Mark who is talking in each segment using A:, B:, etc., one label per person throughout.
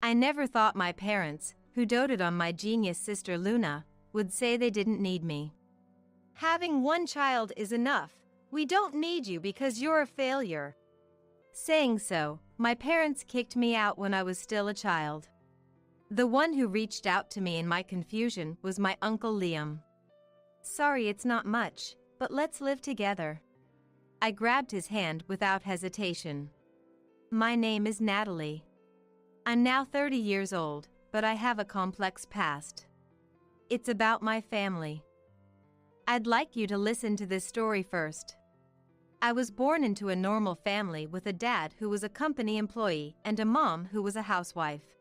A: I never thought my parents, who doted on my genius sister Luna, would say they didn't need me. Having one child is enough. We don't need you because you're a failure. Saying so, my parents kicked me out when I was still a child. The one who reached out to me in my confusion was my uncle Liam. Sorry, it's not much, but let's live together. I grabbed his hand without hesitation. My name is Natalie. I'm now 30 years old, but I have a complex past. It's about my family. I'd like you to listen to this story first. I was born into a normal family with a dad who was a company employee and a mom who was a housewife.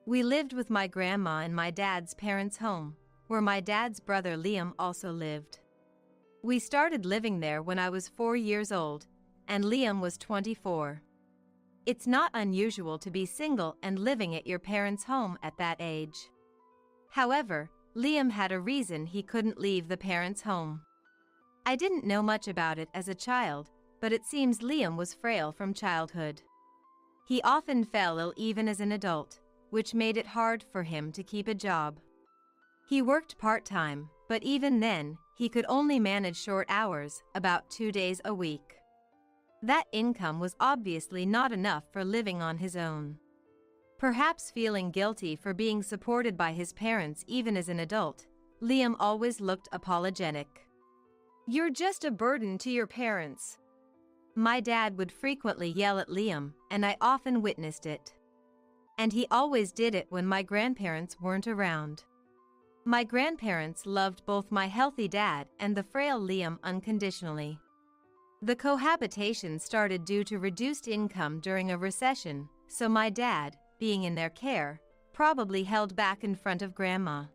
A: We lived with my grandma in my dad's parents' home, where my dad's brother Liam also lived. We started living there when I was 4 years old, and Liam was 24. It's not unusual to be single and living at your parents' home at that age. However, Liam had a reason he couldn't leave the parents' home. I didn't know much about it as a child, but it seems Liam was frail from childhood. He often fell ill even as an adult, which made it hard for him to keep a job. He worked part-time, but even then, he could only manage short hours, about 2 days a week. That income was obviously not enough for living on his own. Perhaps feeling guilty for being supported by his parents even as an adult, Liam always looked apologetic. "You're just a burden to your parents." My dad would frequently yell at Liam, and I often witnessed it. And he always did it when my grandparents weren't around. My grandparents loved both my healthy dad and the frail Liam unconditionally. The cohabitation started due to reduced income during a recession, so my dad, being in their care, probably held back in front of Grandma.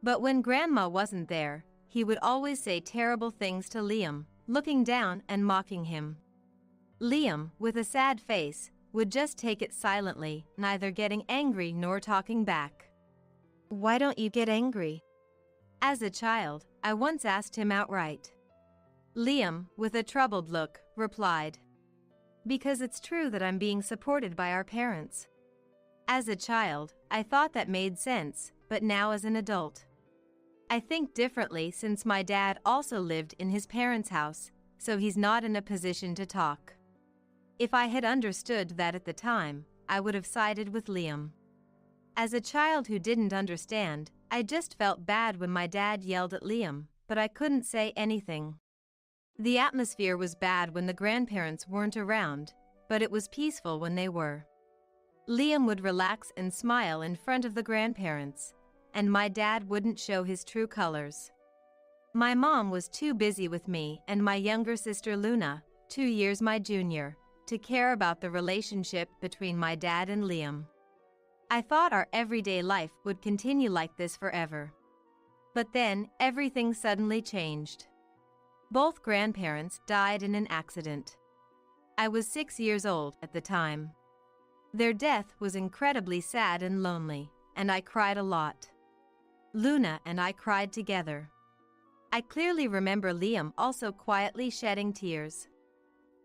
A: But when Grandma wasn't there, he would always say terrible things to Liam, looking down and mocking him. Liam, with a sad face, would just take it silently, neither getting angry nor talking back. "Why don't you get angry?" As a child, I once asked him outright. Liam, with a troubled look, replied, "Because it's true that I'm being supported by our parents." As a child, I thought that made sense, but now as an adult, I think differently since my dad also lived in his parents' house, so he's not in a position to talk. If I had understood that at the time, I would have sided with Liam. As a child who didn't understand, I just felt bad when my dad yelled at Liam, but I couldn't say anything. The atmosphere was bad when the grandparents weren't around, but it was peaceful when they were. Liam would relax and smile in front of the grandparents, and my dad wouldn't show his true colors. My mom was too busy with me and my younger sister Luna, 2 years my junior, to care about the relationship between my dad and Liam. I thought our everyday life would continue like this forever. But then, everything suddenly changed. Both grandparents died in an accident. I was 6 years old at the time. Their death was incredibly sad and lonely, and I cried a lot. Luna and I cried together. I clearly remember Liam also quietly shedding tears.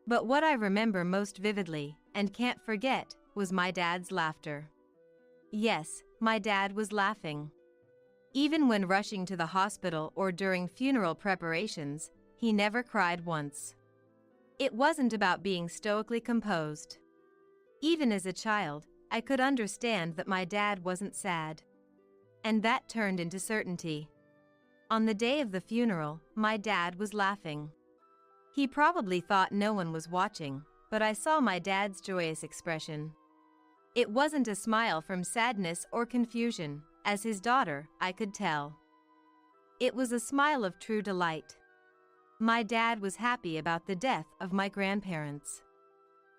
A: But what I remember most vividly, and can't forget, was my dad's laughter. Yes, my dad was laughing. Even when rushing to the hospital or during funeral preparations, he never cried once. It wasn't about being stoically composed. Even as a child, I could understand that my dad wasn't sad. And that turned into certainty. On the day of the funeral, my dad was laughing. He probably thought no one was watching, but I saw my dad's joyous expression. It wasn't a smile from sadness or confusion. As his daughter, I could tell. It was a smile of true delight. My dad was happy about the death of my grandparents.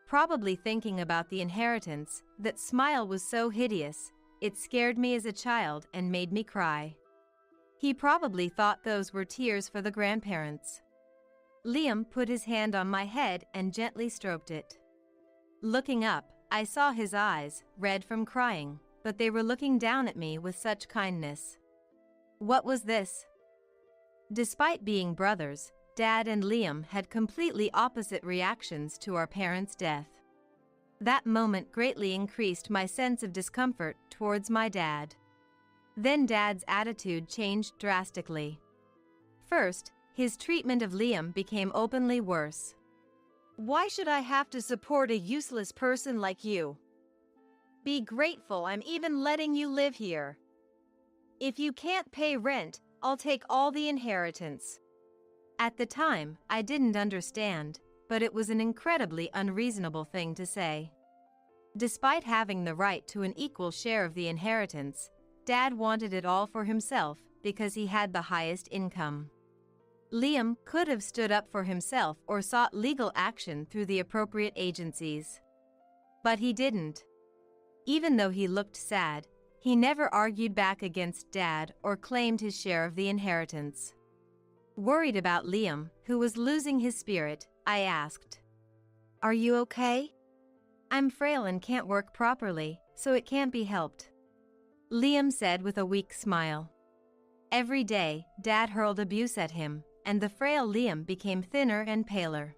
A: Probably thinking about the inheritance, that smile was so hideous, it scared me as a child and made me cry. He probably thought those were tears for the grandparents. Liam put his hand on my head and gently stroked it. Looking up, I saw his eyes, red from crying, but they were looking down at me with such kindness. What was this? Despite being brothers, Dad and Liam had completely opposite reactions to our parents' death. That moment greatly increased my sense of discomfort towards my dad. Then Dad's attitude changed drastically. First, his treatment of Liam became openly worse. "Why should I have to support a useless person like you? Be grateful I'm even letting you live here. If you can't pay rent, I'll take all the inheritance." At the time, I didn't understand, but it was an incredibly unreasonable thing to say. Despite having the right to an equal share of the inheritance, Dad wanted it all for himself because he had the highest income. Liam could have stood up for himself or sought legal action through the appropriate agencies. But he didn't. Even though he looked sad, he never argued back against Dad or claimed his share of the inheritance. Worried about Liam, who was losing his spirit, I asked, "Are you okay?" "I'm frail and can't work properly, so it can't be helped," Liam said with a weak smile. Every day, Dad hurled abuse at him, and the frail Liam became thinner and paler.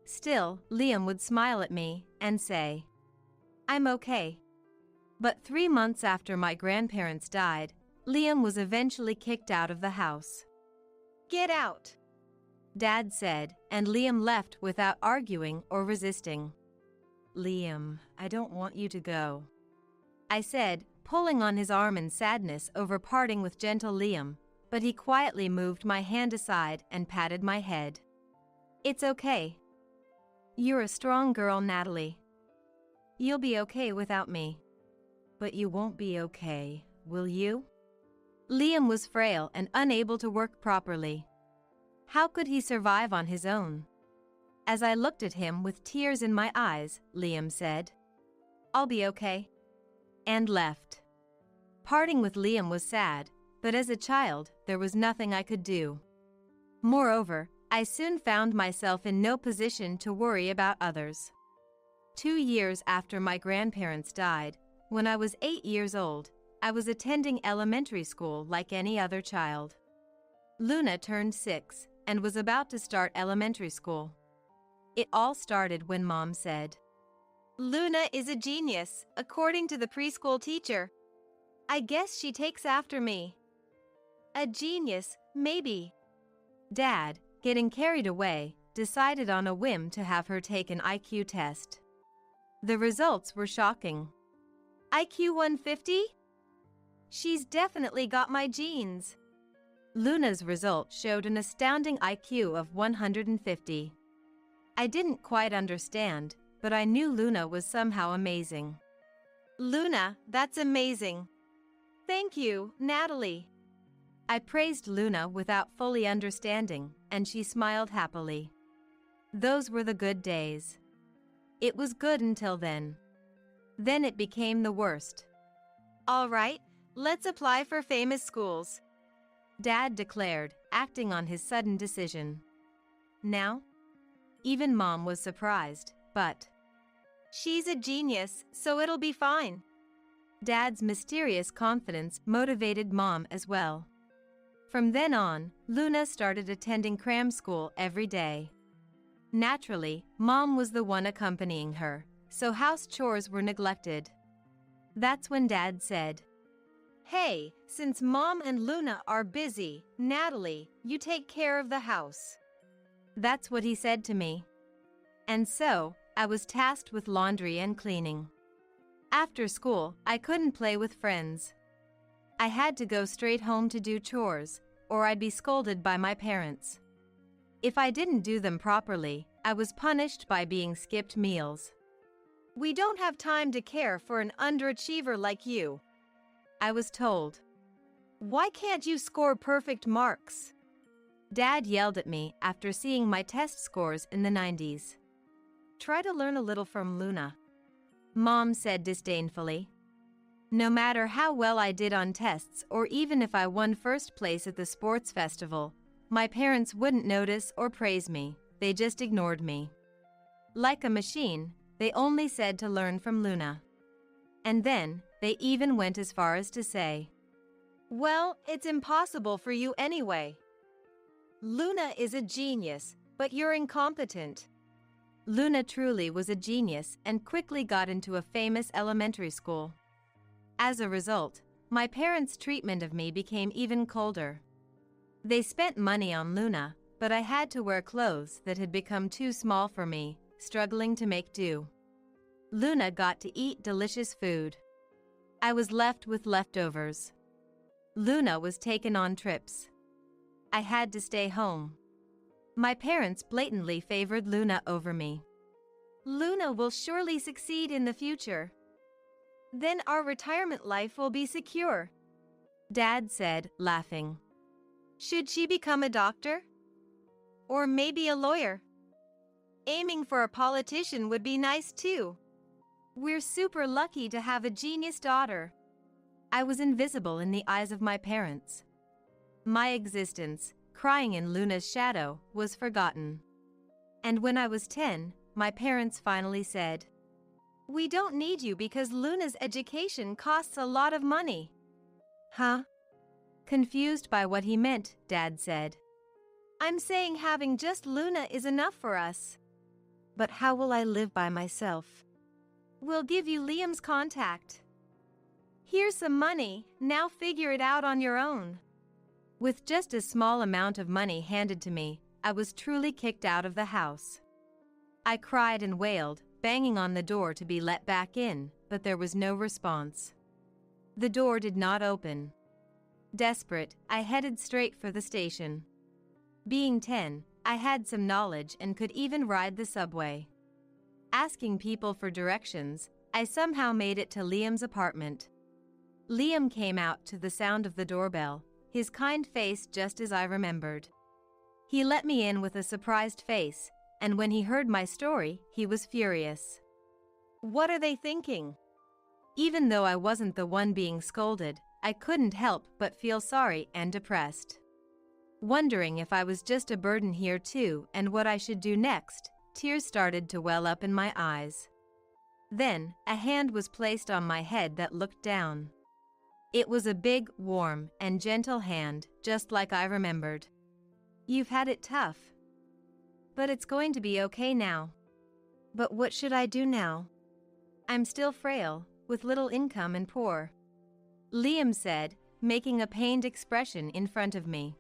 A: Still, Liam would smile at me and say, "I'm okay." But 3 months after my grandparents died, Liam was eventually kicked out of the house. "Get out," Dad said, and Liam left without arguing or resisting. "Liam, I don't want you to go," I said, pulling on his arm in sadness over parting with gentle Liam, but he quietly moved my hand aside and patted my head. "It's okay. You're a strong girl, Natalie. You'll be okay without me." "But you won't be okay, will you?" Liam was frail and unable to work properly. How could he survive on his own? As I looked at him with tears in my eyes, Liam said, "I'll be okay," and left. Parting with Liam was sad, but as a child, there was nothing I could do. Moreover, I soon found myself in no position to worry about others. 2 years after my grandparents died, when I was 8 years old, I was attending elementary school like any other child. Luna turned 6 and was about to start elementary school. It all started when Mom said, "Luna is a genius, according to the preschool teacher. I guess she takes after me." A genius, maybe. Dad, getting carried away, decided on a whim to have her take an IQ test. The results were shocking. IQ 150? She's definitely got my genes. Luna's result showed an astounding IQ of 150. I didn't quite understand, but I knew Luna was somehow amazing. "Luna, that's amazing. Thank you, Natalie." I praised Luna without fully understanding, and she smiled happily. Those were the good days. It was good until then. Then it became the worst. "All right, let's apply for famous schools," Dad declared, acting on his sudden decision. "Now?" Even Mom was surprised, but "She's a genius, so it'll be fine." Dad's mysterious confidence motivated Mom as well. From then on, Luna started attending cram school every day. Naturally, Mom was the one accompanying her, so house chores were neglected. That's when Dad said, "Hey, since Mom and Luna are busy, Natalie, you take care of the house." That's what he said to me. And so, I was tasked with laundry and cleaning. After school, I couldn't play with friends. I had to go straight home to do chores, or I'd be scolded by my parents. If I didn't do them properly, I was punished by being skipped meals. "We don't have time to care for an underachiever like you," I was told. "Why can't you score perfect marks?" Dad yelled at me after seeing my test scores in the 90s. "Try to learn a little from Luna," Mom said disdainfully. No matter how well I did on tests or even if I won first place at the sports festival, my parents wouldn't notice or praise me, they just ignored me. Like a machine, they only said to learn from Luna. And then, they even went as far as to say, "Well, it's impossible for you anyway. Luna is a genius, but you're incompetent." Luna truly was a genius and quickly got into a famous elementary school. As a result, my parents' treatment of me became even colder. They spent money on Luna, but I had to wear clothes that had become too small for me, struggling to make do. Luna got to eat delicious food. I was left with leftovers. Luna was taken on trips. I had to stay home. My parents blatantly favored Luna over me. Luna will surely succeed in the future. Then our retirement life will be secure, Dad said, laughing. Should she become a doctor? Or maybe a lawyer? Aiming for a politician would be nice too. We're super lucky to have a genius daughter. I was invisible in the eyes of my parents. My existence, crying in Luna's shadow, was forgotten. And when I was 10, my parents finally said, "We don't need you because Luna's education costs a lot of money." Huh? Confused by what he meant, Dad said. I'm saying having just Luna is enough for us. But how will I live by myself? We'll give you Liam's contact. Here's some money, now figure it out on your own. With just a small amount of money handed to me, I was truly kicked out of the house. I cried and wailed, banging on the door to be let back in, but there was no response. The door did not open. Desperate, I headed straight for the station. Being 10, I had some knowledge and could even ride the subway. Asking people for directions, I somehow made it to Liam's apartment. Liam came out to the sound of the doorbell, his kind face just as I remembered. He let me in with a surprised face, and when he heard my story, he was furious. What are they thinking? Even though I wasn't the one being scolded, I couldn't help but feel sorry and depressed. Wondering if I was just a burden here too and what I should do next, tears started to well up in my eyes. Then, a hand was placed on my head that looked down. It was a big, warm, and gentle hand, just like I remembered. You've had it tough. But it's going to be okay now. But what should I do now? I'm still frail, with little income and poor, Liam said, making a pained expression in front of me.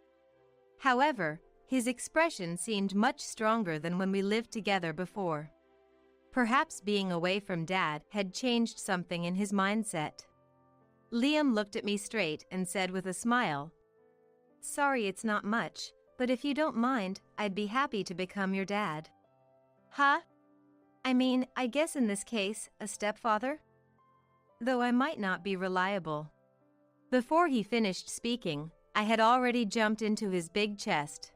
A: However, his expression seemed much stronger than when we lived together before. Perhaps being away from Dad had changed something in his mindset. Liam looked at me straight and said with a smile, "Sorry it's not much, but if you don't mind, I'd be happy to become your dad." Huh? I mean, I guess in this case, a stepfather? Though I might not be reliable. Before he finished speaking, I had already jumped into his big chest.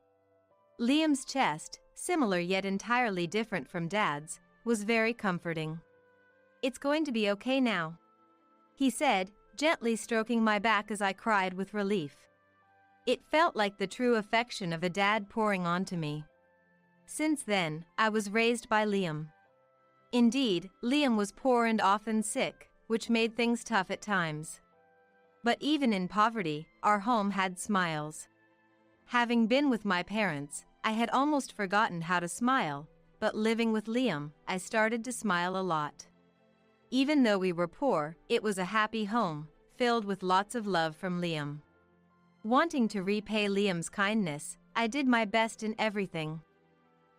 A: Liam's chest, similar yet entirely different from Dad's, was very comforting. "It's going to be okay now," he said, gently stroking my back as I cried with relief. It felt like the true affection of a dad pouring onto me. Since then, I was raised by Liam. Indeed, Liam was poor and often sick, which made things tough at times. But even in poverty, our home had smiles. Having been with my parents, I had almost forgotten how to smile, but living with Liam, I started to smile a lot. Even though we were poor, it was a happy home, filled with lots of love from Liam. Wanting to repay Liam's kindness, I did my best in everything.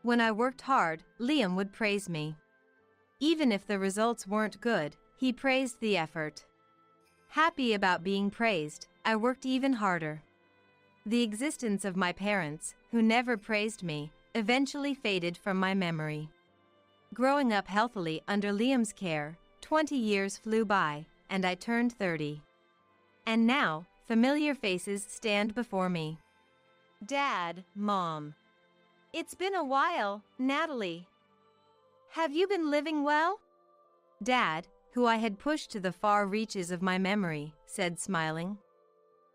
A: When I worked hard, Liam would praise me. Even if the results weren't good, he praised the effort. Happy about being praised, I worked even harder. The existence of my parents, who never praised me, eventually faded from my memory. Growing up healthily under Liam's care, 20 years flew by, and I turned 30. And now, familiar faces stand before me. Dad, Mom. It's been a while, Natalie. Have you been living well? Dad, who I had pushed to the far reaches of my memory, said smiling.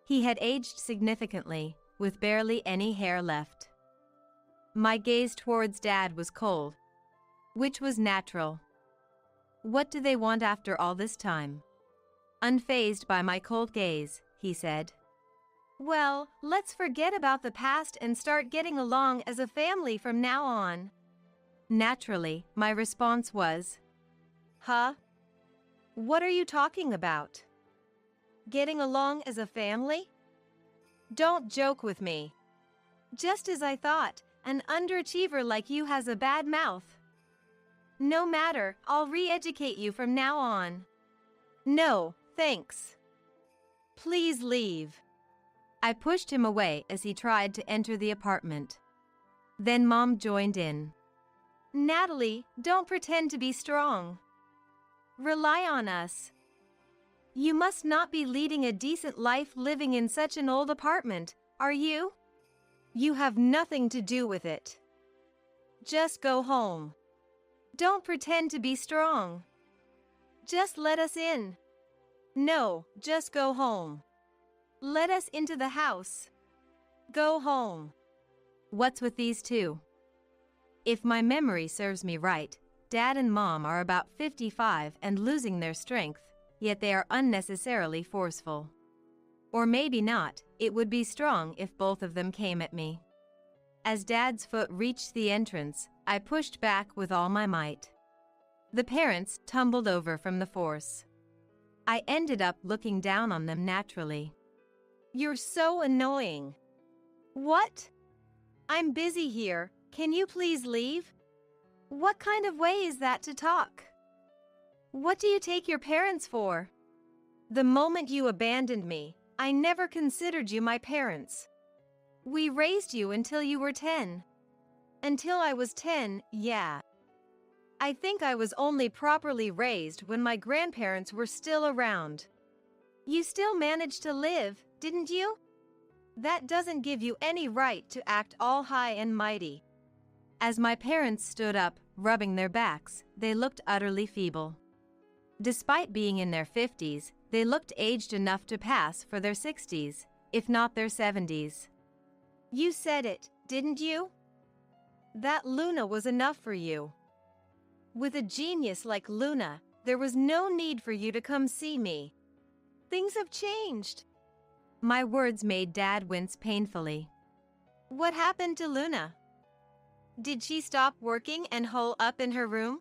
A: He had aged significantly, with barely any hair left. My gaze towards Dad was cold, which was natural. What do they want after all this time? Unfazed by my cold gaze, he said. Well, let's forget about the past and start getting along as a family from now on. Naturally, my response was, "Huh? What are you talking about? Getting along as a family? Don't joke with me. Just as I thought, an underachiever like you has a bad mouth. No matter, I'll re-educate you from now on. No, thanks. Please leave." I pushed him away as he tried to enter the apartment. Then Mom joined in. "Natalie, don't pretend to be strong. Rely on us. You must not be leading a decent life living in such an old apartment, are you? You have nothing to do with it. Just go home. Don't pretend to be strong. Just let us in. No, just go home. Let us into the house. Go home." What's with these two? If my memory serves me right, Dad and Mom are about 55 and losing their strength, yet they are unnecessarily forceful. Or maybe not, it would be strong if both of them came at me. As Dad's foot reached the entrance, I pushed back with all my might. The parents tumbled over from the force. I ended up looking down on them naturally. "You're so annoying." "What? I'm busy here. Can you please leave?" What kind of way is that to talk? What do you take your parents for? The moment you abandoned me, I never considered you my parents. We raised you until you were 10. Until I was 10, yeah. I think I was only properly raised when my grandparents were still around. You still managed to live, didn't you? That doesn't give you any right to act all high and mighty. As my parents stood up, rubbing their backs, they looked utterly feeble. Despite being in their 50s, they looked aged enough to pass for their 60s, if not their 70s. You said it, didn't you? That Luna was enough for you. With a genius like Luna, there was no need for you to come see me. Things have changed. My words made Dad wince painfully. What happened to Luna? Did she stop working and hole up in her room?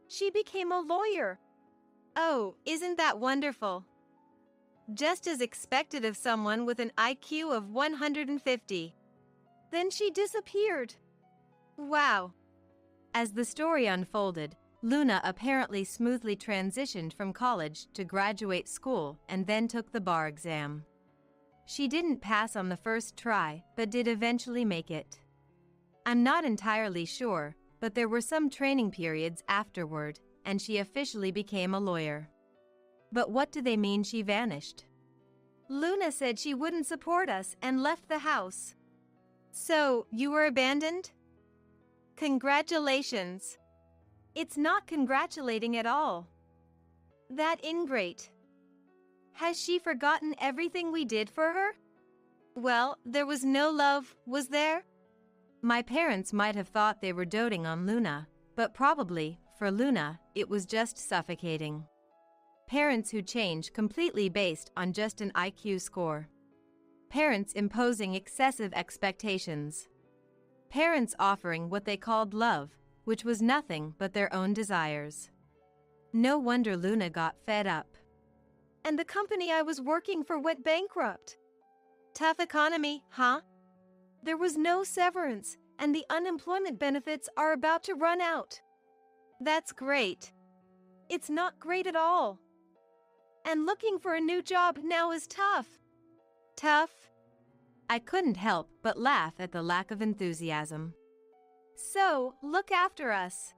A: She became a lawyer. Oh, isn't that wonderful? Just as expected of someone with an IQ of 150. Then she disappeared. Wow. As the story unfolded, Luna apparently smoothly transitioned from college to graduate school and then took the bar exam. She didn't pass on the first try, but did eventually make it. I'm not entirely sure, but there were some training periods afterward, and she officially became a lawyer. But what do they mean she vanished? Luna said she wouldn't support us and left the house. So, you were abandoned? Congratulations. It's not congratulating at all. That ingrate. Has she forgotten everything we did for her? Well, there was no love, was there? My parents might have thought they were doting on Luna, but probably, for Luna, it was just suffocating. Parents who change completely based on just an IQ score. Parents imposing excessive expectations. Parents offering what they called love, which was nothing but their own desires. No wonder Luna got fed up. And the company I was working for went bankrupt. Tough economy, huh? There was no severance, and the unemployment benefits are about to run out. That's great. It's not great at all. And looking for a new job now is tough. Tough? I couldn't help but laugh at the lack of enthusiasm. So, look after us.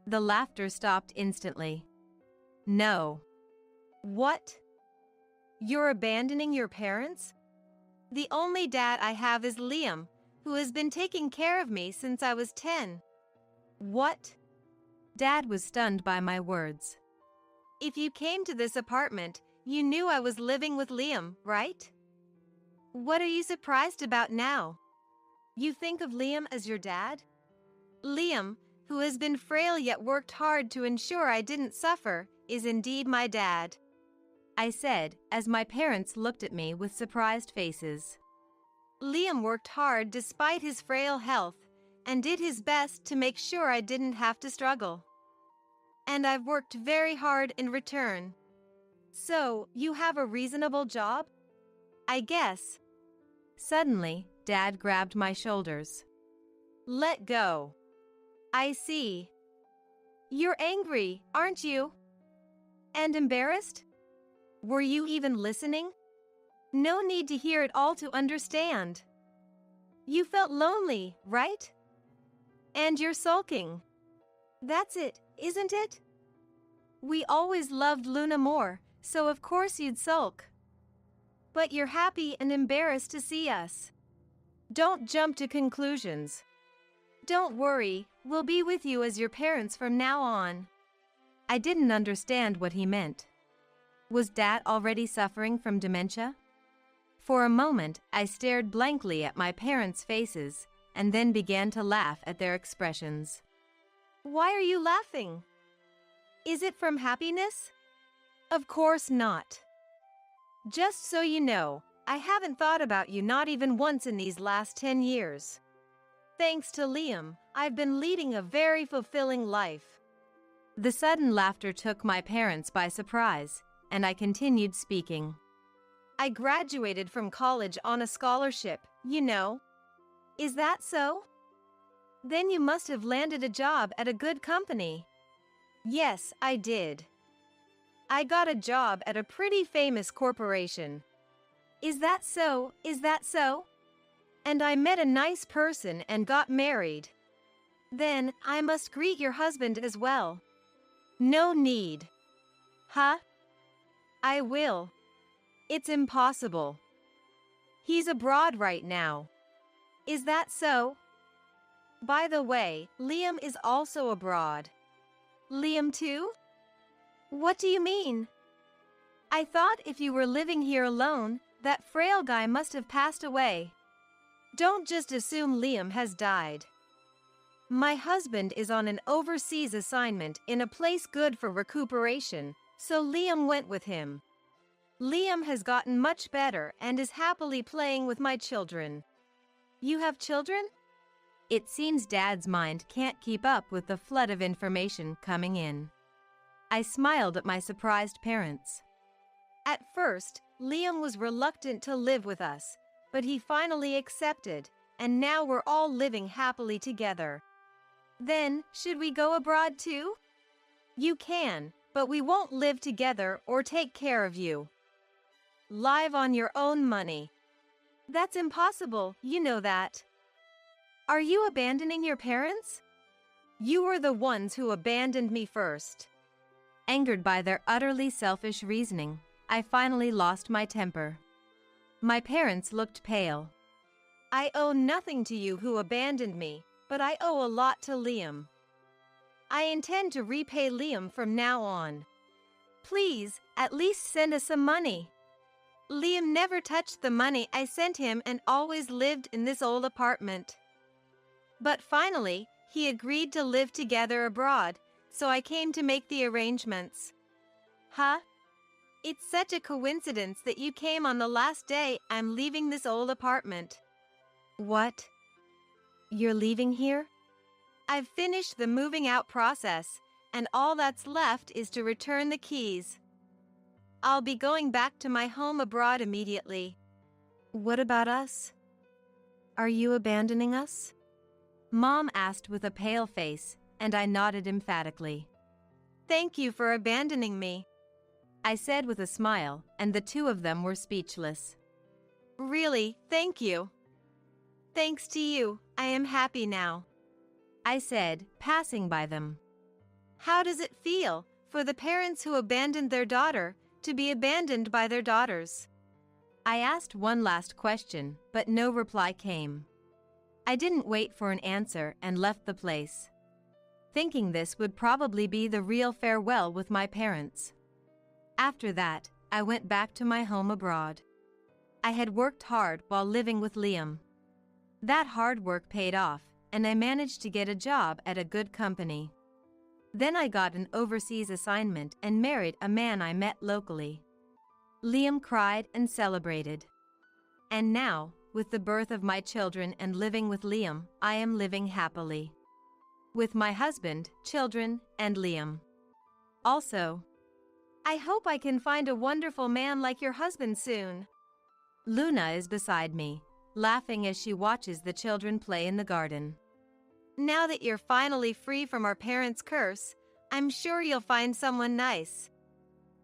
A: The laughter stopped instantly. No. What? You're abandoning your parents? The only dad I have is Liam, who has been taking care of me since I was 10. What? Dad was stunned by my words. If you came to this apartment, you knew I was living with Liam, right? What are you surprised about now? You think of Liam as your dad? Liam, who has been frail yet worked hard to ensure I didn't suffer, is indeed my dad. I said, as my parents looked at me with surprised faces. Liam worked hard despite his frail health, and did his best to make sure I didn't have to struggle. And I've worked very hard in return. So, you have a reasonable job? I guess. Suddenly, Dad grabbed my shoulders. Let go. I see. You're angry, aren't you? And embarrassed? Were you even listening? No need to hear it all to understand. You felt lonely, right? And you're sulking. That's it, isn't it? We always loved Luna more, so of course you'd sulk. But you're happy and embarrassed to see us. Don't jump to conclusions. Don't worry, we'll be with you as your parents from now on. I didn't understand what he meant. Was Dad already suffering from dementia? For a moment, I stared blankly at my parents' faces and then began to laugh at their expressions. Why are you laughing? Is it from happiness? Of course not. Just so you know, I haven't thought about you not even once in these last 10 years. Thanks to Liam, I've been leading a very fulfilling life. The sudden laughter took my parents by surprise, and I continued speaking. I graduated from college on a scholarship, you know. Is that so? Then you must have landed a job at a good company. Yes, I did. I got a job at a pretty famous corporation. Is that so? Is that so? And I met a nice person and got married. Then, I must greet your husband as well. No need. Huh? I will. It's impossible. He's abroad right now. Is that so? By the way, Liam is also abroad. Liam too? What do you mean? I thought if you were living here alone, that frail guy must have passed away. Don't just assume Liam has died. My husband is on an overseas assignment in a place good for recuperation, so Liam went with him. Liam has gotten much better and is happily playing with my children. You have children? It seems Dad's mind can't keep up with the flood of information coming in. I smiled at my surprised parents. At first, Liam was reluctant to live with us, but he finally accepted, and now we're all living happily together. Then, should we go abroad too? You can, but we won't live together or take care of you. Live on your own money. That's impossible, you know that. Are you abandoning your parents? You were the ones who abandoned me first. Angered by their utterly selfish reasoning, I finally lost my temper. My parents looked pale. I owe nothing to you who abandoned me, but I owe a lot to Liam. I intend to repay Liam from now on. Please, at least send us some money. Liam never touched the money I sent him and always lived in this old apartment. But finally, he agreed to live together abroad, so I came to make the arrangements. Huh? It's such a coincidence that you came on the last day I'm leaving this old apartment. What? You're leaving here? I've finished the moving out process, and all that's left is to return the keys. I'll be going back to my home abroad immediately. What about us? Are you abandoning us? Mom asked with a pale face, and I nodded emphatically. Thank you for abandoning me, I said with a smile, and the two of them were speechless. Really, thank you. Thanks to you, I am happy now, I said, passing by them. How does it feel for the parents who abandoned their daughter to be abandoned by their daughters? I asked one last question, but no reply came. I didn't wait for an answer and left the place, thinking this would probably be the real farewell with my parents. After that, I went back to my home abroad. I had worked hard while living with Liam. That hard work paid off, and I managed to get a job at a good company. Then I got an overseas assignment and married a man I met locally. Liam cried and celebrated. And now, with the birth of my children and living with Liam, I am living happily. With my husband, children, and Liam. Also, I hope I can find a wonderful man like your husband soon. Luna is beside me, laughing as she watches the children play in the garden. Now that you're finally free from our parents' curse, I'm sure you'll find someone nice.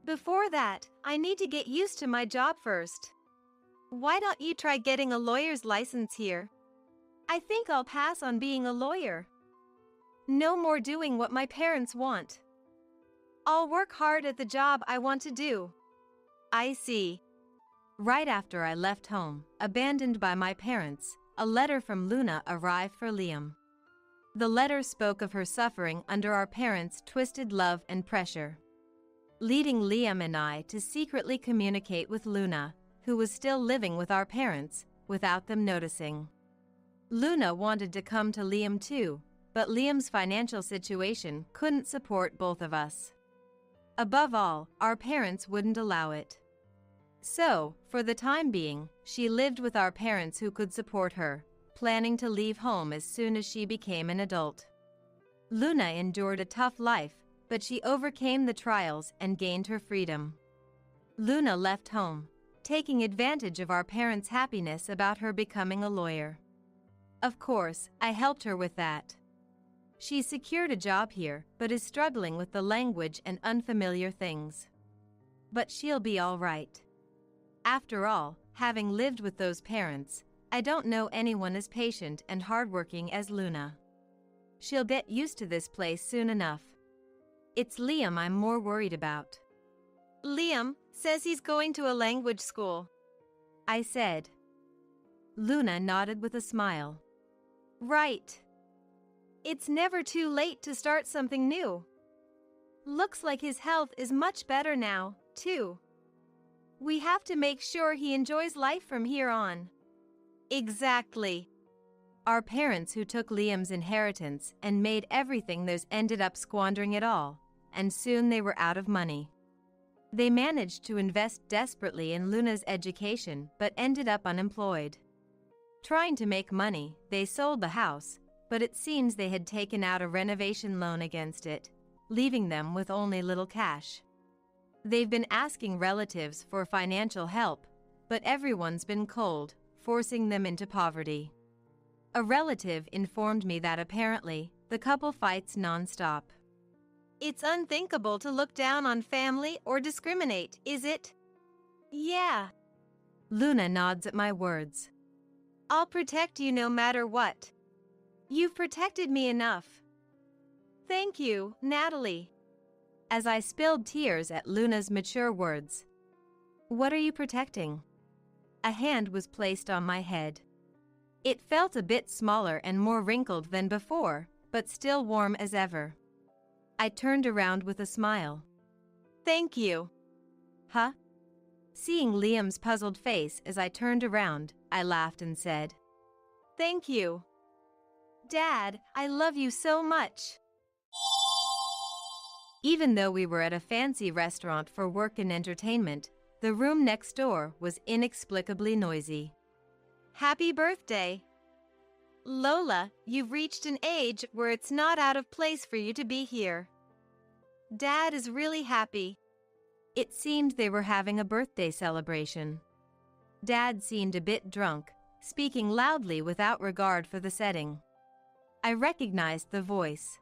A: Before that, I need to get used to my job first. Why don't you try getting a lawyer's license here? I think I'll pass on being a lawyer. No more doing what my parents want. I'll work hard at the job I want to do. I see. Right after I left home, abandoned by my parents, a letter from Luna arrived for Liam. The letter spoke of her suffering under our parents' twisted love and pressure, leading Liam and I to secretly communicate with Luna, who was still living with our parents, without them noticing. Luna wanted to come to Liam too, but Liam's financial situation couldn't support both of us. Above all, our parents wouldn't allow it. So, for the time being, she lived with our parents who could support her, planning to leave home as soon as she became an adult. Luna endured a tough life, but she overcame the trials and gained her freedom. Luna left home, taking advantage of our parents' happiness about her becoming a lawyer. Of course, I helped her with that. She secured a job here, but is struggling with the language and unfamiliar things. But she'll be all right. After all, having lived with those parents, I don't know anyone as patient and hardworking as Luna. She'll get used to this place soon enough. It's Liam I'm more worried about. Liam says he's going to a language school, I said. Luna nodded with a smile. Right. It's never too late to start something new. Looks like his health is much better now, too. We have to make sure he enjoys life from here on. Exactly. Our parents who took Liam's inheritance and made everything theirs ended up squandering it all, and soon they were out of money. They managed to invest desperately in Luna's education but ended up unemployed. Trying to make money, they sold the house, but it seems they had taken out a renovation loan against it, leaving them with only little cash. They've been asking relatives for financial help, but everyone's been cold, forcing them into poverty. A relative informed me that apparently, the couple fights non-stop. It's unthinkable to look down on family or discriminate, is it? Yeah. Luna nods at my words. I'll protect you no matter what. You've protected me enough. Thank you, Natalie. As I spilled tears at Luna's mature words. What are you protecting? A hand was placed on my head. It felt a bit smaller and more wrinkled than before, but still warm as ever. I turned around with a smile. Thank you. Huh? Seeing Liam's puzzled face as I turned around, I laughed and said, Thank you. Dad, I love you so much. Even though we were at a fancy restaurant for work and entertainment, the room next door was inexplicably noisy. Happy birthday! Lola, you've reached an age where it's not out of place for you to be here. Dad is really happy. It seemed they were having a birthday celebration. Dad seemed a bit drunk, speaking loudly without regard for the setting. I recognized the voice.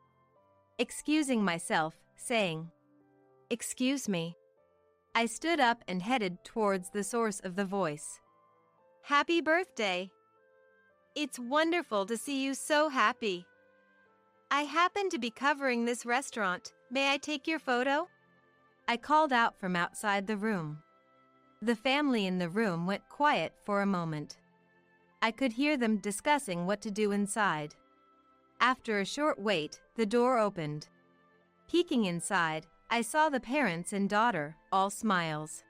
A: Excusing myself, saying, Excuse me. I stood up and headed towards the source of the voice. Happy birthday! It's wonderful to see you so happy. I happen to be covering this restaurant. May I take your photo? I called out from outside the room. The family in the room went quiet for a moment. I could hear them discussing what to do inside. After a short wait, the door opened. Peeking inside, I saw the parents and daughter, all smiles.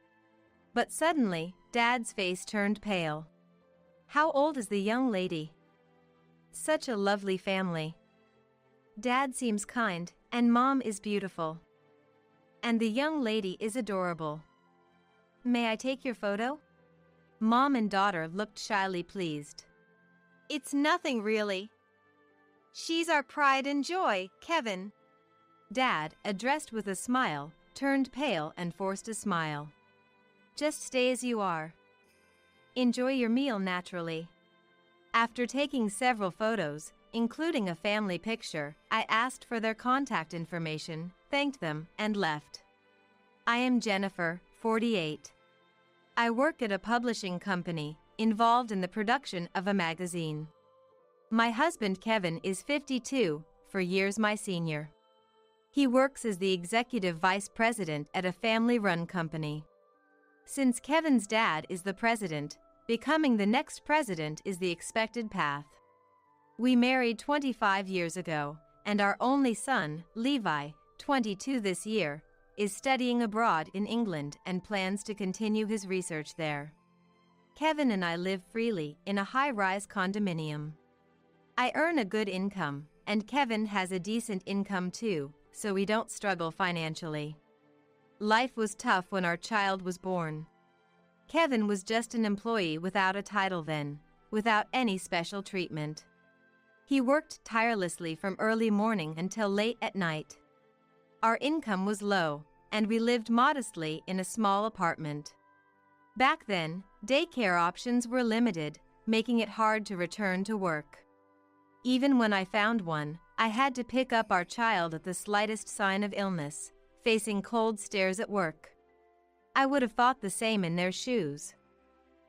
A: But suddenly, Dad's face turned pale. How old is the young lady? Such a lovely family. Dad seems kind, and Mom is beautiful. And the young lady is adorable. May I take your photo? Mom and daughter looked shyly pleased. It's nothing really. She's our pride and joy, Kevin. Dad, addressed with a smile, turned pale and forced a smile. Just stay as you are. Enjoy your meal naturally. After taking several photos, including a family picture, I asked for their contact information, thanked them, and left. I am Jennifer, 48. I work at a publishing company, involved in the production of a magazine. My husband Kevin is 52, 4 years my senior. He works as the executive vice president at a family-run company. Since Kevin's dad is the president, becoming the next president is the expected path. We married 25 years ago, and our only son, Levi, 22 this year, is studying abroad in England and plans to continue his research there. Kevin and I live freely in a high-rise condominium. I earn a good income, and Kevin has a decent income too, so we don't struggle financially. Life was tough when our child was born. Kevin was just an employee without a title then, without any special treatment. He worked tirelessly from early morning until late at night. Our income was low, and we lived modestly in a small apartment. Back then, daycare options were limited, making it hard to return to work. Even when I found one, I had to pick up our child at the slightest sign of illness, facing cold stares at work. I would have thought the same in their shoes.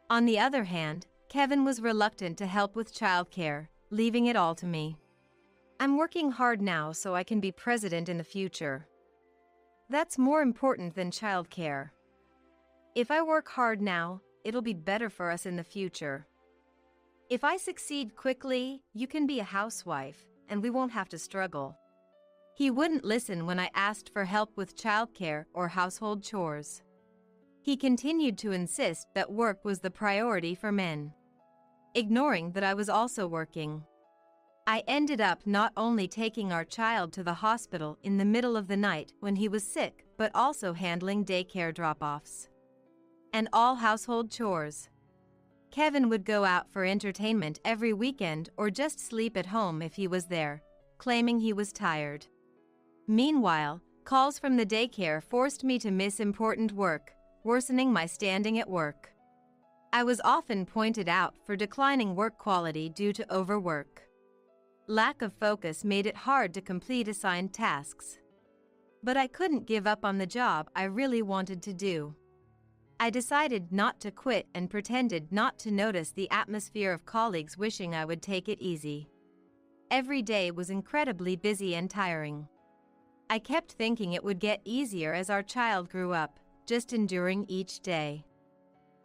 A: On the other hand, Kevin was reluctant to help with childcare, leaving it all to me. I'm working hard now so I can be president in the future. That's more important than childcare. If I work hard now, it'll be better for us in the future. If I succeed quickly, you can be a housewife, and we won't have to struggle. He wouldn't listen when I asked for help with childcare or household chores. He continued to insist that work was the priority for men, ignoring that I was also working. I ended up not only taking our child to the hospital in the middle of the night when he was sick, but also handling daycare drop-offs and all household chores. Kevin would go out for entertainment every weekend or just sleep at home if he was there, claiming he was tired. Meanwhile, calls from the daycare forced me to miss important work, worsening my standing at work. I was often pointed out for declining work quality due to overwork. Lack of focus made it hard to complete assigned tasks. But I couldn't give up on the job I really wanted to do. I decided not to quit and pretended not to notice the atmosphere of colleagues wishing I would take it easy. Every day was incredibly busy and tiring. I kept thinking it would get easier as our child grew up, just enduring each day.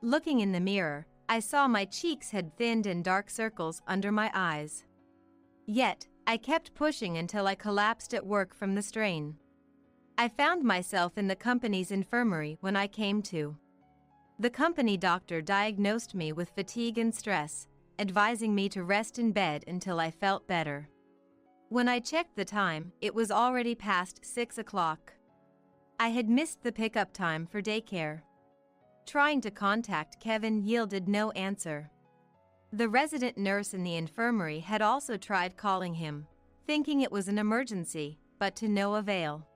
A: Looking in the mirror, I saw my cheeks had thinned and dark circles under my eyes. Yet, I kept pushing until I collapsed at work from the strain. I found myself in the company's infirmary when I came to. The company doctor diagnosed me with fatigue and stress, advising me to rest in bed until I felt better. When I checked the time, it was already past 6 o'clock. I had missed the pickup time for daycare. Trying to contact Kevin yielded no answer. The resident nurse in the infirmary had also tried calling him, thinking it was an emergency, but to no avail.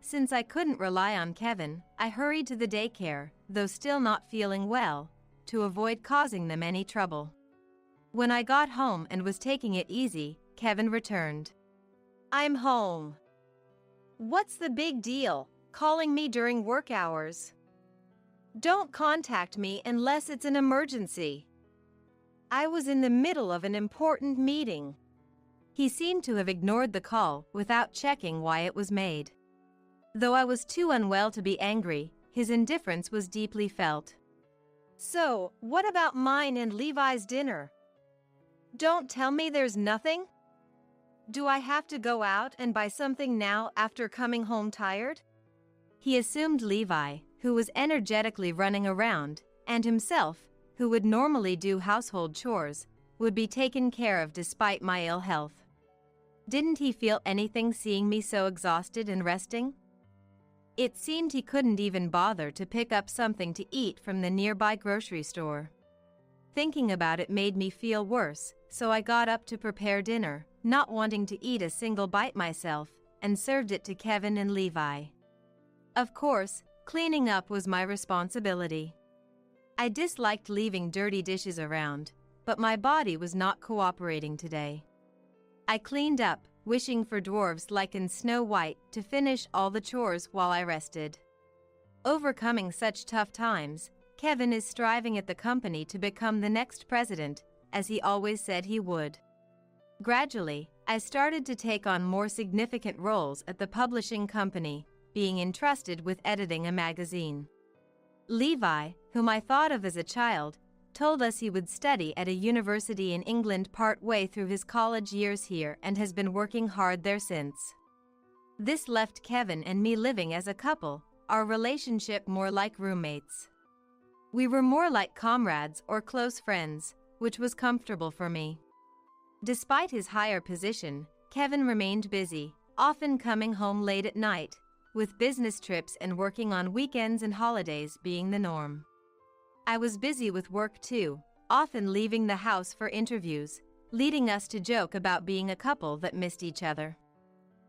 A: Since I couldn't rely on Kevin, I hurried to the daycare, though still not feeling well, to avoid causing them any trouble. When I got home and was taking it easy, Kevin returned. I'm home. What's the big deal, calling me during work hours? Don't contact me unless it's an emergency. I was in the middle of an important meeting. He seemed to have ignored the call without checking why it was made. Though I was too unwell to be angry, his indifference was deeply felt. So, what about mine and Levi's dinner? Don't tell me there's nothing? Do I have to go out and buy something now after coming home tired? He assumed Levi, who was energetically running around, and himself, who would normally do household chores, would be taken care of despite my ill health. Didn't he feel anything seeing me so exhausted and resting? It seemed he couldn't even bother to pick up something to eat from the nearby grocery store. Thinking about it made me feel worse, so I got up to prepare dinner, not wanting to eat a single bite myself, and served it to Kevin and Levi. Of course, cleaning up was my responsibility. I disliked leaving dirty dishes around, but my body was not cooperating today. I cleaned up, wishing for dwarves like in Snow White to finish all the chores while I rested. Overcoming such tough times, Kevin is striving at the company to become the next president, as he always said he would. Gradually, I started to take on more significant roles at the publishing company, being entrusted with editing a magazine. Levi, whom I thought of as a child, told us he would study at a university in England part way through his college years here and has been working hard there since. This left Kevin and me living as a couple, our relationship more like roommates. We were more like comrades or close friends, which was comfortable for me. Despite his higher position, Kevin remained busy, often coming home late at night, with business trips and working on weekends and holidays being the norm. I was busy with work too, often leaving the house for interviews, leading us to joke about being a couple that missed each other.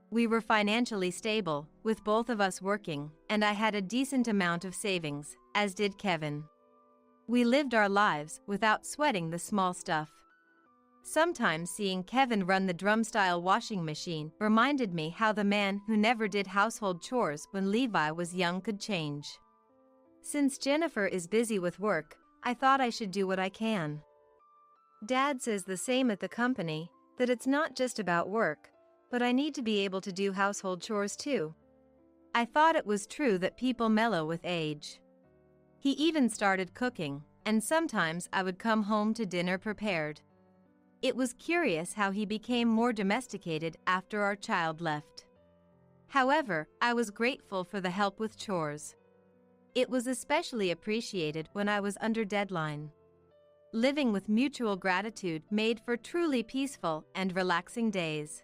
A: We were financially stable, with both of us working, and I had a decent amount of savings, as did Kevin. We lived our lives without sweating the small stuff. Sometimes seeing Kevin run the drum-style washing machine reminded me how the man who never did household chores when Levi was young could change. Since Jennifer is busy with work, I thought I should do what I can. Dad says the same at the company, that it's not just about work, but I need to be able to do household chores too. I thought it was true that people mellow with age. He even started cooking, and sometimes I would come home to dinner prepared. It was curious how he became more domesticated after our child left. However, I was grateful for the help with chores. It was especially appreciated when I was under deadline. Living with mutual gratitude made for truly peaceful and relaxing days.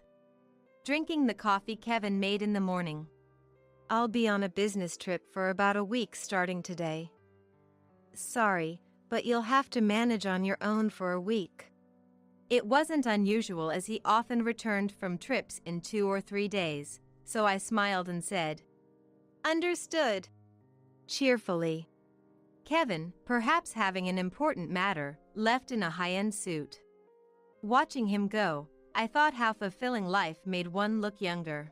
A: Drinking the coffee Kevin made in the morning. I'll be on a business trip for about a week starting today. Sorry, but you'll have to manage on your own for a week. It wasn't unusual as he often returned from trips in 2 or 3 days, so I smiled and said, "Understood," cheerfully. Kevin, perhaps having an important matter, left in a high-end suit. Watching him go, I thought how fulfilling life made one look younger.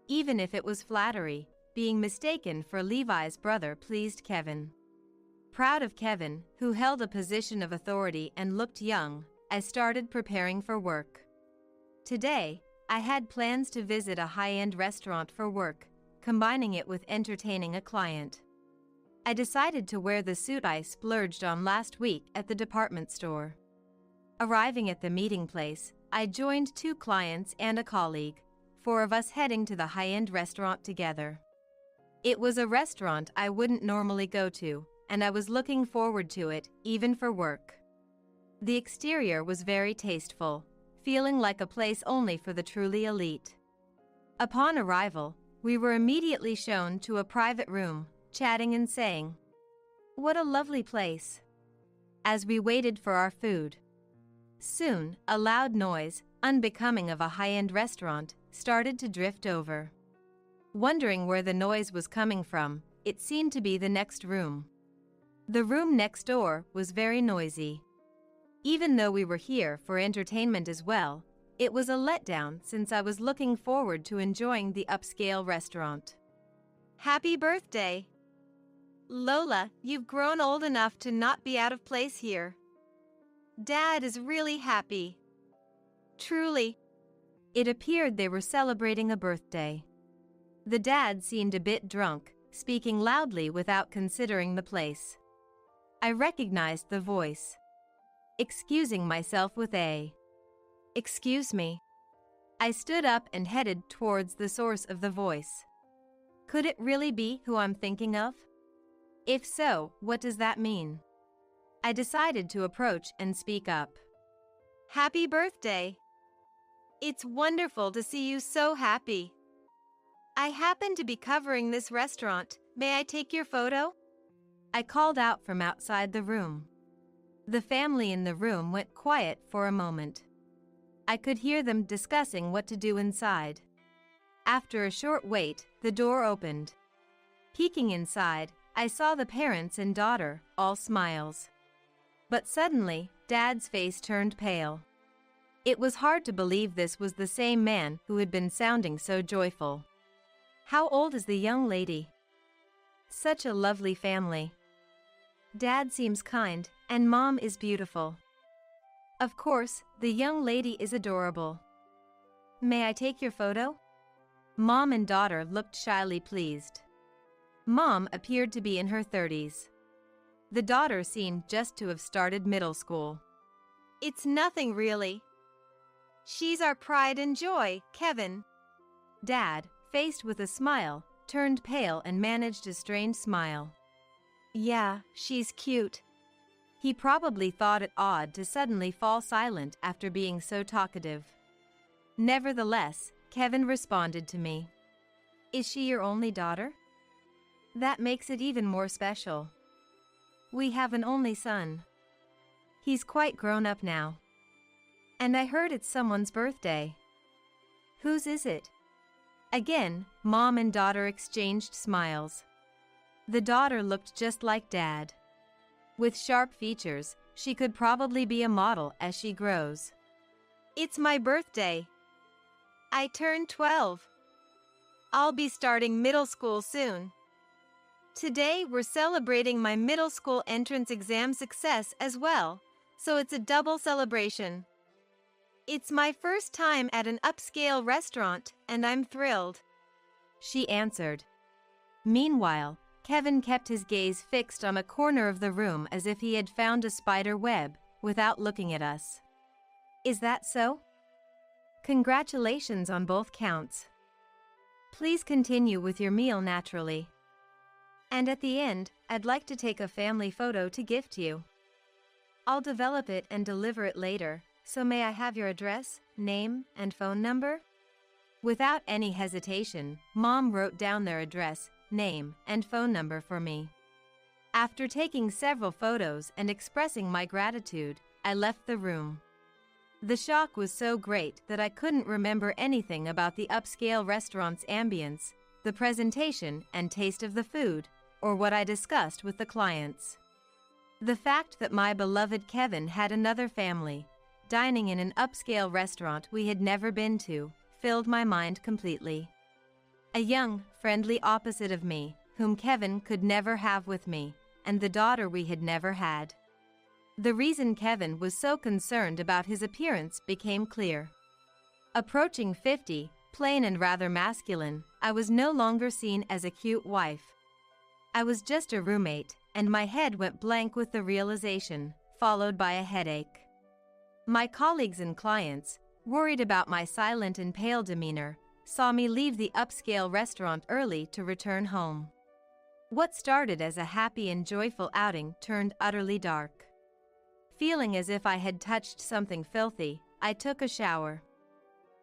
A: Even if it was flattery, being mistaken for Levi's brother pleased Kevin. Proud of Kevin, who held a position of authority and looked young, I started preparing for work. Today, I had plans to visit a high-end restaurant for work, combining it with entertaining a client. I decided to wear the suit I splurged on last week at the department store. Arriving at the meeting place, I joined 2 clients and a colleague, 4 of us heading to the high-end restaurant together. It was a restaurant I wouldn't normally go to, and I was looking forward to it, even for work. The exterior was very tasteful, feeling like a place only for the truly elite. Upon arrival, we were immediately shown to a private room, chatting and saying, "What a lovely place," as we waited for our food. Soon, a loud noise, unbecoming of a high-end restaurant, started to drift over. Wondering where the noise was coming from, it seemed to be the next room. The room next door was very noisy. Even though we were here for entertainment as well, it was a letdown since I was looking forward to enjoying the upscale restaurant. "Happy birthday! Lola, you've grown old enough to not be out of place here. Dad is really happy. Truly." It appeared they were celebrating a birthday. The dad seemed a bit drunk, speaking loudly without considering the place. I recognized the voice. Excusing myself with a, "Excuse me." I stood up and headed towards the source of the voice. Could it really be who I'm thinking of? If so, what does that mean? I decided to approach and speak up. "Happy birthday! It's wonderful to see you so happy. I happen to be covering this restaurant. May I take your photo? I called out from outside the room. The family in the room went quiet for a moment. I could hear them discussing what to do inside. After a short wait, the door opened. Peeking inside, I saw the parents and daughter, all smiles. But suddenly, Dad's face turned pale. It was hard to believe this was the same man who had been sounding so joyful. How old is the young lady? Such a lovely family. Dad seems kind, and Mom is beautiful. Of course, the young lady is adorable. May I take your photo? Mom and daughter looked shyly pleased. Mom appeared to be in her 30s. The daughter seemed just to have started middle school. It's nothing really. She's our pride and joy, Kevin. Dad, faced with a smile, turned pale and managed a strained smile. Yeah, she's cute. He probably thought it odd to suddenly fall silent after being so talkative. Nevertheless, Kevin responded to me. Is she your only daughter? That makes it even more special. We have an only son. He's quite grown up now. And I heard it's someone's birthday. Whose is it? Again, Mom and daughter exchanged smiles. The daughter looked just like Dad. With sharp features, she could probably be a model as she grows. It's my birthday. I turned 12. I'll be starting middle school soon. Today we're celebrating my middle school entrance exam success as well, so it's a double celebration. It's my first time at an upscale restaurant, and I'm thrilled, she answered. Meanwhile, Kevin kept his gaze fixed on a corner of the room as if he had found a spider web, without looking at us. Is that so? Congratulations on both counts. Please continue with your meal naturally. And at the end, I'd like to take a family photo to gift you. I'll develop it and deliver it later, so may I have your address, name, and phone number? Without any hesitation, Mom wrote down their address, name, and phone number for me. After taking several photos and expressing my gratitude, I left the room. The shock was so great that I couldn't remember anything about the upscale restaurant's ambience, the presentation and taste of the food, or what I discussed with the clients. The fact that my beloved Kevin had another family, dining in an upscale restaurant we had never been to, filled my mind completely. A young, friendly opposite of me, whom Kevin could never have with me, and the daughter we had never had. The reason Kevin was so concerned about his appearance became clear. Approaching 50, plain and rather masculine, I was no longer seen as a cute wife. I was just a roommate, and my head went blank with the realization, followed by a headache. My colleagues and clients, worried about my silent and pale demeanor, saw me leave the upscale restaurant early to return home. What started as a happy and joyful outing turned utterly dark. Feeling as if I had touched something filthy, I took a shower.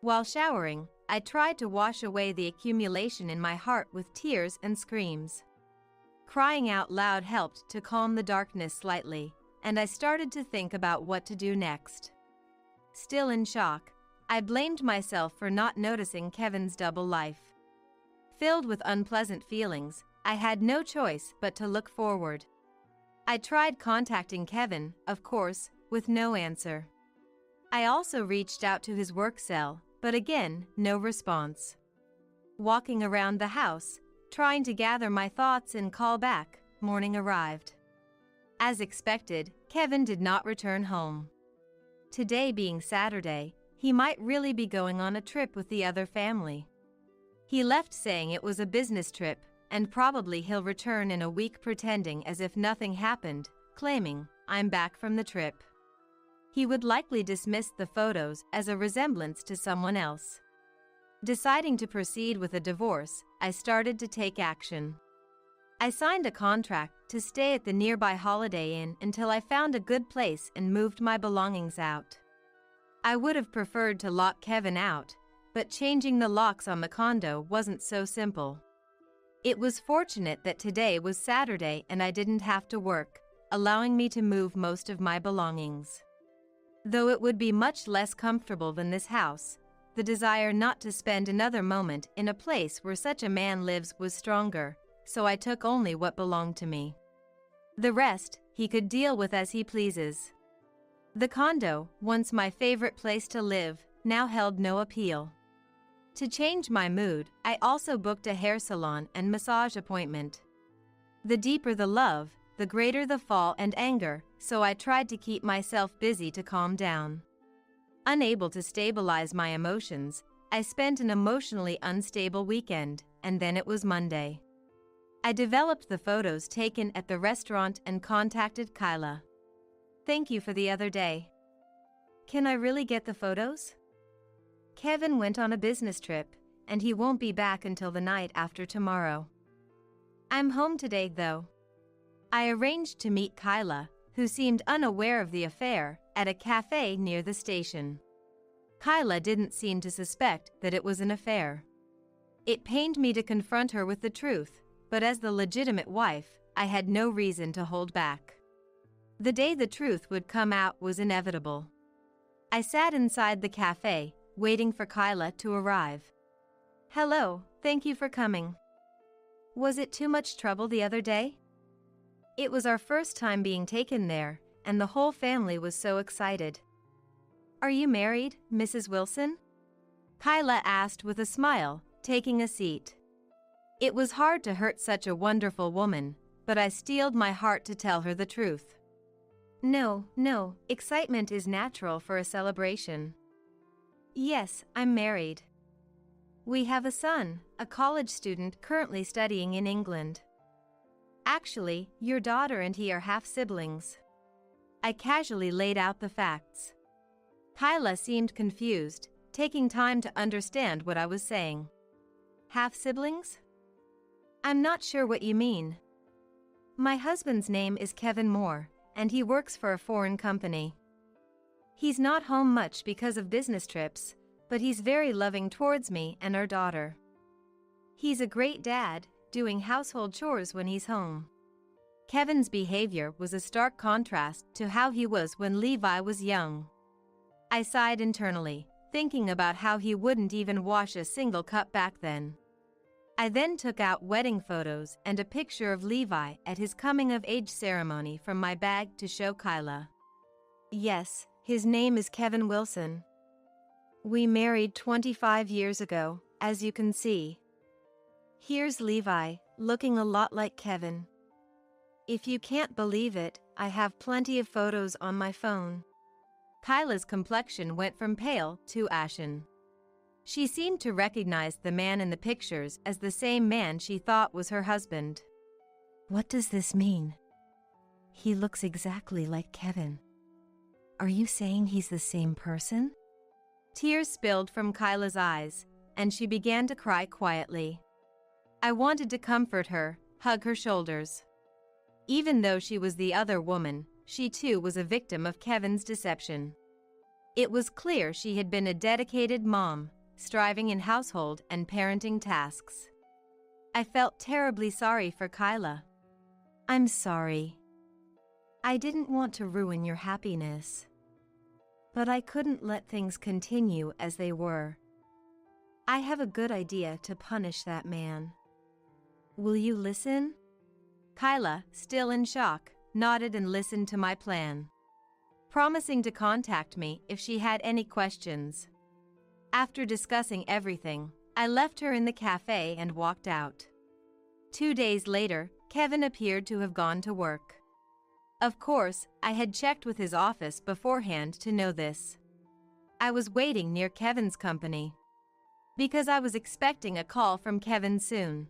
A: While showering, I tried to wash away the accumulation in my heart with tears and screams. Crying out loud helped to calm the darkness slightly, and I started to think about what to do next. Still in shock, I blamed myself for not noticing Kevin's double life. Filled with unpleasant feelings, I had no choice but to look forward. I tried contacting Kevin, of course, with no answer. I also reached out to his work cell, but again, no response. Walking around the house, trying to gather my thoughts and call back, morning arrived. As expected, Kevin did not return home. Today being Saturday, he might really be going on a trip with the other family. He left saying it was a business trip, and probably he'll return in a week pretending as if nothing happened, claiming, I'm back from the trip. He would likely dismiss the photos as a resemblance to someone else. Deciding to proceed with a divorce, I started to take action. I signed a contract to stay at the nearby Holiday Inn until I found a good place and moved my belongings out. I would have preferred to lock Kevin out, but changing the locks on the condo wasn't so simple. It was fortunate that today was Saturday and I didn't have to work, allowing me to move most of my belongings. Though it would be much less comfortable than this house, the desire not to spend another moment in a place where such a man lives was stronger, so I took only what belonged to me. The rest, he could deal with as he pleases. The condo, once my favorite place to live, now held no appeal. To change my mood, I also booked a hair salon and massage appointment. The deeper the love, the greater the fall and anger, so I tried to keep myself busy to calm down. Unable to stabilize my emotions, I spent an emotionally unstable weekend, and then it was Monday. I developed the photos taken at the restaurant and contacted Kyla. Thank you for the other day. Can I really get the photos? Kevin went on a business trip, and he won't be back until the night after tomorrow. I'm home today, though. I arranged to meet Kyla, who seemed unaware of the affair, at a cafe near the station. Kyla didn't seem to suspect that it was an affair. It pained me to confront her with the truth, but as the legitimate wife, I had no reason to hold back. The day the truth would come out was inevitable. I sat inside the cafe, waiting for Kyla to arrive. Hello, thank you for coming. Was it too much trouble the other day? It was our first time being taken there, and the whole family was so excited. Are you married, Mrs. Wilson? Kyla asked with a smile, taking a seat. It was hard to hurt such a wonderful woman, but I steeled my heart to tell her the truth. No, excitement is natural for a celebration. Yes, I'm married. We have a son, a college student currently studying in England. Actually, your daughter and he are half-siblings. I casually laid out the facts. Kyla seemed confused, taking time to understand what I was saying. Half-siblings? I'm not sure what you mean. My husband's name is Kevin Moore, and he works for a foreign company. He's not home much because of business trips, but he's very loving towards me and our daughter. He's a great dad, doing household chores when he's home. Kevin's behavior was a stark contrast to how he was when Levi was young. I sighed internally, thinking about how he wouldn't even wash a single cup back then. I then took out wedding photos and a picture of Levi at his coming-of-age ceremony from my bag to show Kyla. Yes, his name is Kevin Wilson. We married 25 years ago, as you can see. Here's Levi, looking a lot like Kevin. If you can't believe it, I have plenty of photos on my phone. Kyla's complexion went from pale to ashen. She seemed to recognize the man in the pictures as the same man she thought was her husband. What does this mean? He looks exactly like Kevin. Are you saying he's the same person? Tears spilled from Kyla's eyes, and she began to cry quietly. I wanted to comfort her, hug her shoulders. Even though she was the other woman, she too was a victim of Kevin's deception. It was clear she had been a dedicated mom, striving in household and parenting tasks. I felt terribly sorry for Kyla. I'm sorry. I didn't want to ruin your happiness. But I couldn't let things continue as they were. I have a good idea to punish that man. Will you listen? Kyla, still in shock, nodded and listened to my plan, promising to contact me if she had any questions. After discussing everything, I left her in the cafe and walked out. 2 days later, Kevin appeared to have gone to work. Of course, I had checked with his office beforehand to know this. I was waiting near Kevin's company, because I was expecting a call from Kevin soon.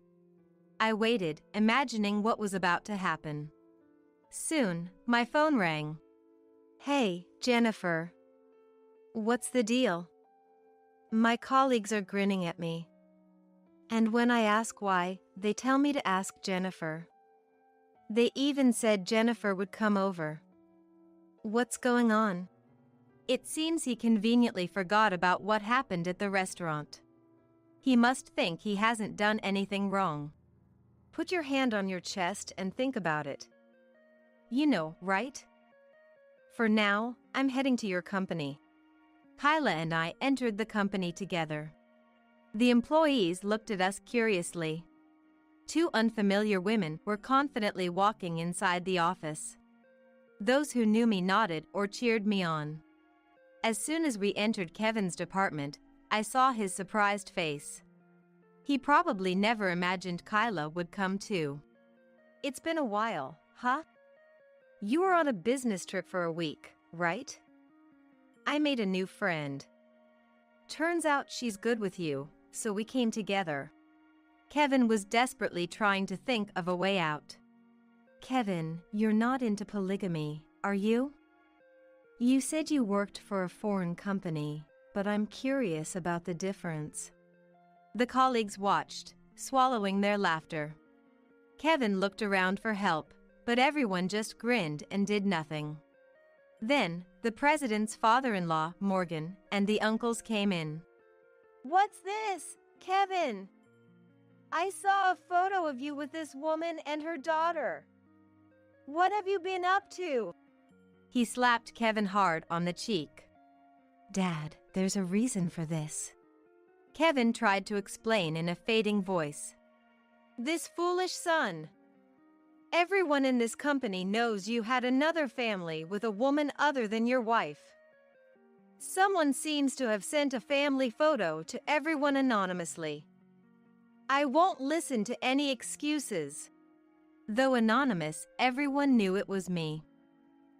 A: I waited, imagining what was about to happen. Soon, my phone rang. Hey, Jennifer. What's the deal? My colleagues are grinning at me. And when I ask why, they tell me to ask Jennifer. They even said Jennifer would come over. What's going on? It seems he conveniently forgot about what happened at the restaurant. He must think he hasn't done anything wrong. Put your hand on your chest and think about it. You know, right? For now, I'm heading to your company. Kyla and I entered the company together. The employees looked at us curiously. Two unfamiliar women were confidently walking inside the office. Those who knew me nodded or cheered me on. As soon as we entered Kevin's department, I saw his surprised face. He probably never imagined Kyla would come too. It's been a while, huh? You were on a business trip for a week, right? I made a new friend. Turns out she's good with you, so we came together. Kevin was desperately trying to think of a way out. Kevin, you're not into polygamy, are you? You said you worked for a foreign company, but I'm curious about the difference. The colleagues watched, swallowing their laughter. Kevin looked around for help, but everyone just grinned and did nothing. Then, the president's father-in-law, Morgan, and the uncles came in. What's this, Kevin? I saw a photo of you with this woman and her daughter. What have you been up to? He slapped Kevin hard on the cheek. Dad, there's a reason for this. Kevin tried to explain in a fading voice. This foolish son. Everyone in this company knows you had another family with a woman other than your wife. Someone seems to have sent a family photo to everyone anonymously. I won't listen to any excuses. Though anonymous, everyone knew it was me.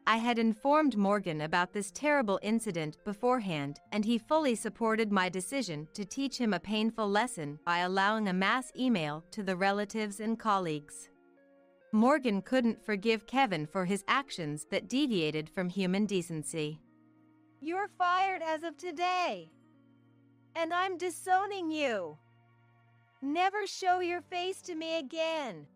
A: I had informed Morgan about this terrible incident beforehand, and he fully supported my decision to teach him a painful lesson by allowing a mass email to the relatives and colleagues. Morgan couldn't forgive Kevin for his actions that deviated from human decency. You're fired as of today. And I'm disowning you. Never show your face to me again.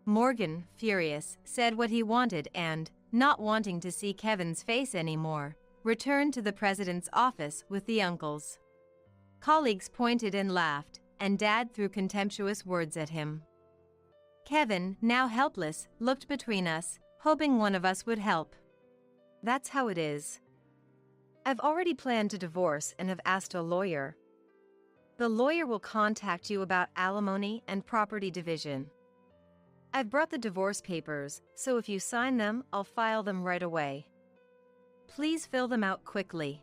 A: Morgan, furious, said what he wanted and, not wanting to see Kevin's face anymore, returned to the president's office with the uncles. Colleagues pointed and laughed, and Dad threw contemptuous words at him. Kevin, now helpless, looked between us, hoping one of us would help. That's how it is. I've already planned to divorce and have asked a lawyer. The lawyer will contact you about alimony and property division. I've brought the divorce papers, so if you sign them, I'll file them right away. Please fill them out quickly.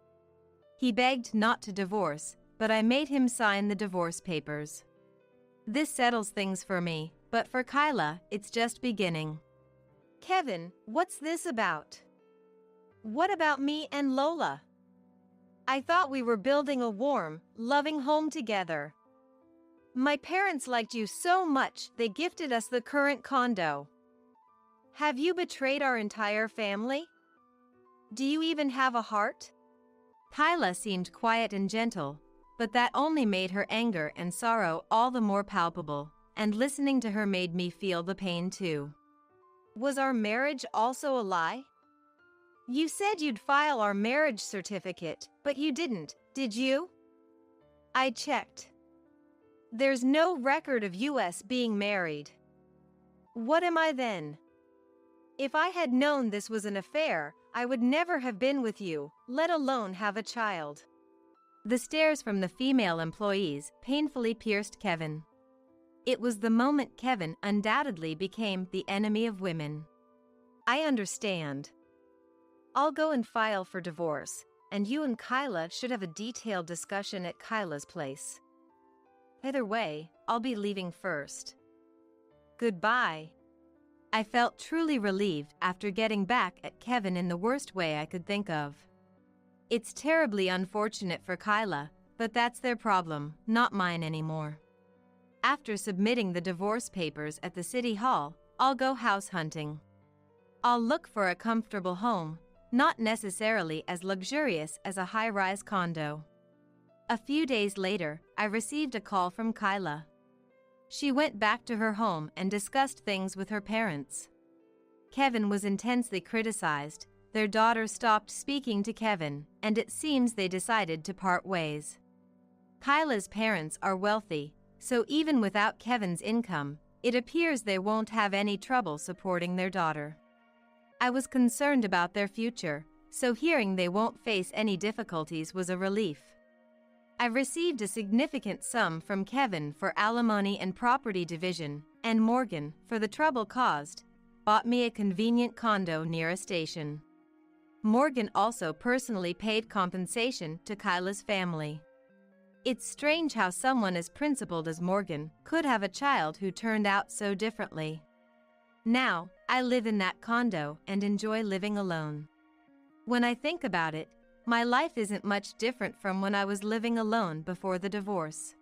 A: He begged not to divorce, but I made him sign the divorce papers. This settles things for me, but for Kyla, it's just beginning. Kevin, what's this about? What about me and Lola? I thought we were building a warm, loving home together. My parents liked you so much, they gifted us the current condo. Have you betrayed our entire family? Do you even have a heart? Kyla seemed quiet and gentle, but that only made her anger and sorrow all the more palpable, and listening to her made me feel the pain too. Was our marriage also a lie? You said you'd file our marriage certificate, but you didn't, did you? I checked. There's no record of us being married. What am I then? If I had known this was an affair, I would never have been with you, let alone have a child. The stares from the female employees painfully pierced Kevin. It was the moment Kevin undoubtedly became the enemy of women. I understand. I'll go and file for divorce, and you and Kyla should have a detailed discussion at Kyla's place. Either way, I'll be leaving first. Goodbye. I felt truly relieved after getting back at Kevin in the worst way I could think of. It's terribly unfortunate for Kyla, but that's their problem, not mine anymore. After submitting the divorce papers at the city hall, I'll go house hunting. I'll look for a comfortable home, not necessarily as luxurious as a high-rise condo. A few days later, I received a call from Kyla. She went back to her home and discussed things with her parents. Kevin was intensely criticized, their daughter stopped speaking to Kevin, and it seems they decided to part ways. Kyla's parents are wealthy, so even without Kevin's income, it appears they won't have any trouble supporting their daughter. I was concerned about their future, so hearing they won't face any difficulties was a relief. I've received a significant sum from Kevin for alimony and property division, and Morgan, for the trouble caused, bought me a convenient condo near a station. Morgan also personally paid compensation to Kyla's family. It's strange how someone as principled as Morgan could have a child who turned out so differently. Now, I live in that condo and enjoy living alone. When I think about it, my life isn't much different from when I was living alone before the divorce.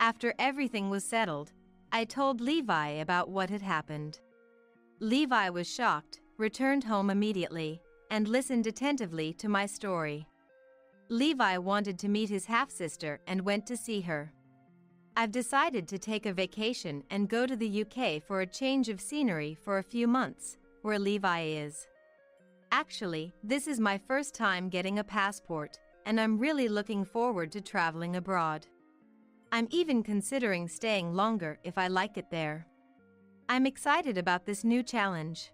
A: After everything was settled, I told Levi about what had happened. Levi was shocked, returned home immediately, and listened attentively to my story. Levi wanted to meet his half-sister and went to see her. I've decided to take a vacation and go to the UK for a change of scenery for a few months, where Levi is. Actually, this is my first time getting a passport, and I'm really looking forward to traveling abroad. I'm even considering staying longer if I like it there. I'm excited about this new challenge.